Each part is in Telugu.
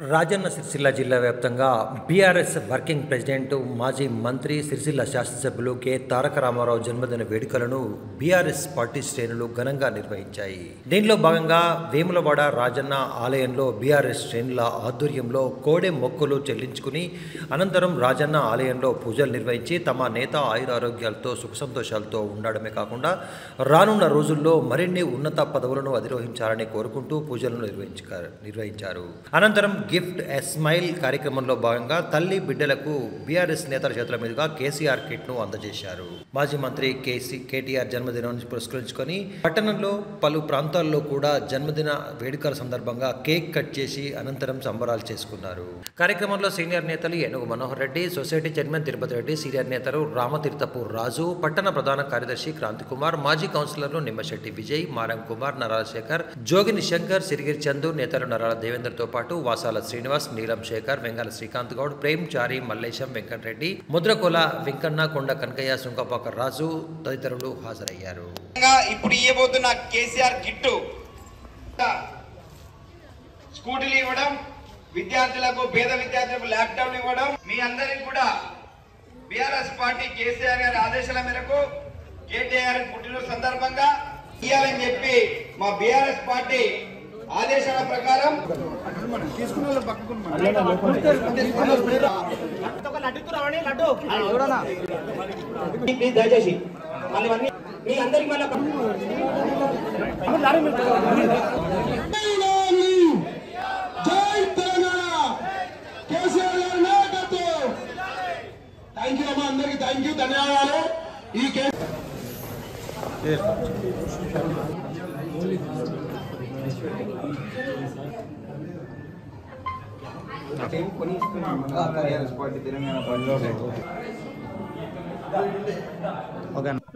రాజన్న సిరిసిల్ల జిల్లా వ్యాప్తంగా బీఆర్ఎస్ వర్కింగ్ ప్రెసిడెంట్ మాజీ మంత్రి సిరిసిల్ల శాసనసభ్యులు కె తారక రామారావు జన్మదిన వేడుకలను బీఆర్ఎస్ పార్టీ శ్రేణులు ఘనంగా నిర్వహించాయి. దీనిలో భాగంగా వేములవాడ రాజన్న ఆలయంలో బీఆర్ఎస్ శ్రేణుల ఆధ్వర్యంలో కోడె మొక్కులు చెల్లించుకుని అనంతరం రాజన్న ఆలయంలో పూజలు నిర్వహించి తమ నేత ఆయురారోగ్యాలతో సుఖ సంతోషాలతో ఉండడమే కాకుండా రానున్న రోజుల్లో మరిన్ని ఉన్నత పదవులను అధిరోహించాలని కోరుకుంటూ పూజలను నిర్వహించారు. అనంతరం గిఫ్ట్ ఎ స్మైల్ కార్యక్రమంలో భాగంగా తల్లి బిడ్డలకు బీఆర్ఎస్ నేతల చేతుల మీదుగా కేసీఆర్ కిట్ను అందజేశారు. మాజీ మంత్రి కేటీఆర్ జన్మదినాన్ని పురస్కరించుకొని పట్టణంలో పలు ప్రాంతాల్లో కూడా జన్మదిన వేడుకల సందర్భంగా కేక్ కట్ చేసి అనంతరం సంబరాలు చేసుకున్నారు. కార్యక్రమంలో సీనియర్ నేతలు ఏనుగు Manohar Reddy, society chairman Tirupati Reddy, senior నేతలు రామతీర్థపు రాజు, పట్టణ ప్రధాన కార్యదర్శి క్రాంతి కుమార్, మాజీ కౌన్సిలర్లు నిమ్మశెట్టి విజయ్, మారం కుమార్, నరాల శేఖర్, జోగిని శంకర్, సిరిగిరి చందు, నేతలు నరాల దేవేందర్తో పాటు వాసాల శ్రీనివాస్, నీలం శేఖర్, వెంగళ శ్రీకాంత్ గౌడ్, ప్రేమ్ చారి, మల్లేశం వెంకటరెడ్డి, ముద్రకోల వెంకన్న, కొండ కనకయ్య, సుంకపాక రాజు తదితరులు హాజరయ్యారు. ఇప్పుడు ఇవ్వబోతున్న కేసీఆర్ కిట్టు స్కూటీలు ఇవ్వడం, విద్యార్థులకు పేద విద్యార్థులకు ల్యాప్టాప్ ఇవ్వడం, మీ అందరికి కూడా బీఆర్ఎస్ పార్టీ కేసీఆర్ గారి ఆదేశాల మేరకు కేటీఆర్ పుట్టినరోజు సందర్భంగా ఇవ్వాలని చెప్పి మా బీఆర్ఎస్ పార్టీ ఆదేశాల ప్రకారం దయచేసి మీ అందరికి థ్యాంక్ యూ అమ్మా, అందరికి థ్యాంక్ యూ, ధన్యవాదాలు. ఈ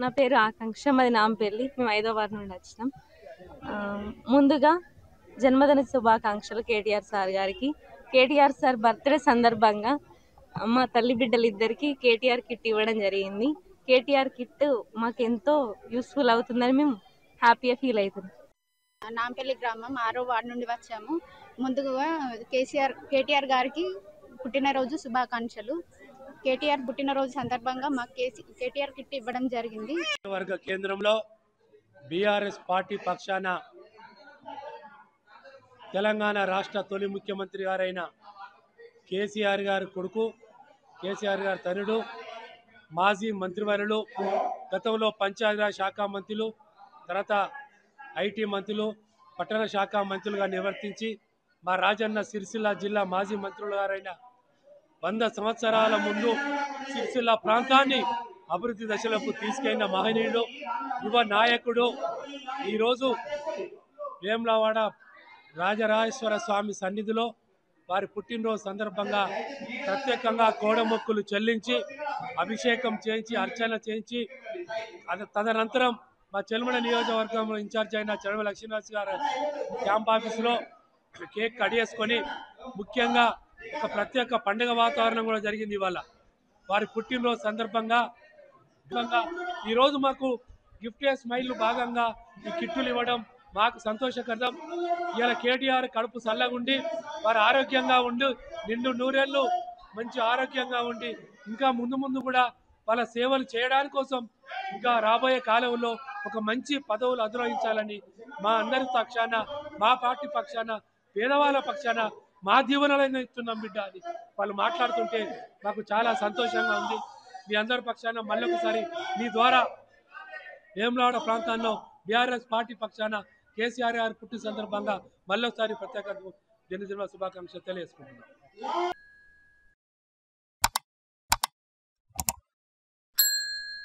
నా పేరు ఆకాంక్ష, మాది నాంపల్లి. మేము 5వ వార్డు నుండి వచ్చినాం. ముందుగా జన్మదిన శుభాకాంక్షలు కేటీఆర్ సార్ గారికి. కేటీఆర్ సార్ బర్త్డే సందర్భంగా మా తల్లి బిడ్డలిద్దరికి కేటీఆర్ కిట్ ఇవ్వడం జరిగింది. కేటీఆర్ కిట్ మాకు ఎంతో యూస్ఫుల్ అవుతుందని మేము హ్యాపీగా ఫీల్ అవుతున్నాం. నాంపల్లి గ్రామం 6వ వార్డు నుండి వచ్చాము. ముందుగా కేటీఆర్ గారికి పుట్టినరోజు శుభాకాంక్షలు. కేటీఆర్ పుట్టినరోజు సందర్భంగా మాకు కేటీఆర్ కిట్ ఇవ్వడం జరిగింది. వర్గ కేంద్రంలో బీఆర్ఎస్ పార్టీ పక్షాన తెలంగాణ రాష్ట్ర తొలి ముఖ్యమంత్రి గారైన కేసీఆర్ గారి కొడుకు, కేసీఆర్ గారి తనుడు, మాజీ మంత్రివర్యులు, గతంలో పంచాయతీరాజ్ శాఖ మంత్రులు, తర్వాత ఐటీ మంత్రులు, పట్టణ శాఖ మంత్రులుగా నిర్వర్తించి మా రాజన్న సిరిసిల్ల జిల్లా మాజీ మంత్రులు గారైన 100 సంవత్సరాల ముందు సిరిసిల్ల ప్రాంతాన్ని అభివృద్ధి దశలకు తీసుకెళ్లిన మహనీయుడు, యువ నాయకుడు. ఈరోజు వేములవాడ రాజరాజేశ్వర స్వామి సన్నిధిలో వారి పుట్టినరోజు సందర్భంగా ప్రత్యేకంగా కోడమొక్కులు చెల్లించి అభిషేకం చేయించి అర్చన చేయించి తదనంతరం మా చెల్మడ నియోజకవర్గంలో ఇన్ఛార్జ్ అయిన చెడమ లక్ష్మీనాథ్ గారు క్యాంప్ ఆఫీసులో కేక్ కడిగేసుకొని ముఖ్యంగా ఒక ప్రత్యేక పండుగ వాతావరణం కూడా జరిగింది. ఇవాళ వారి పుట్టినరోజు సందర్భంగా ఈరోజు మాకు గిఫ్ట్ స్మైల్ భాగంగా ఈ కిట్టులు ఇవ్వడం మాకు సంతోషకరం. ఇవాళ కేటీఆర్ కడుపు చల్లగుండి వారు ఆరోగ్యంగా ఉండి నిండు నూరేళ్ళు మంచి ఆరోగ్యంగా ఉండి ఇంకా ముందు కూడా వాళ్ళ సేవలు చేయడానికి కోసం ఇంకా రాబోయే కాలంలో ఒక మంచి పదవులు అధిరోహించాలని మా అందరి పక్షాన, మా పార్టీ పక్షాన, పేదవాళ్ళ పక్షాన మా దీవెనలను ఇస్తున్నాం బిడ్డ అని వాళ్ళు మాట్లాడుతుంటే మాకు చాలా సంతోషంగా ఉంది. మీ అందరి పక్షాన మళ్ళొకసారి మీ ద్వారా వేములవాడ ప్రాంతాల్లో బీఆర్ఎస్ పార్టీ పక్షాన కేసీఆర్ గారి పుట్టిన సందర్భంగా మళ్ళొకసారి ప్రత్యేక జన్మదిన శుభాకాంక్షలు తెలియజేసుకుంటున్నాం.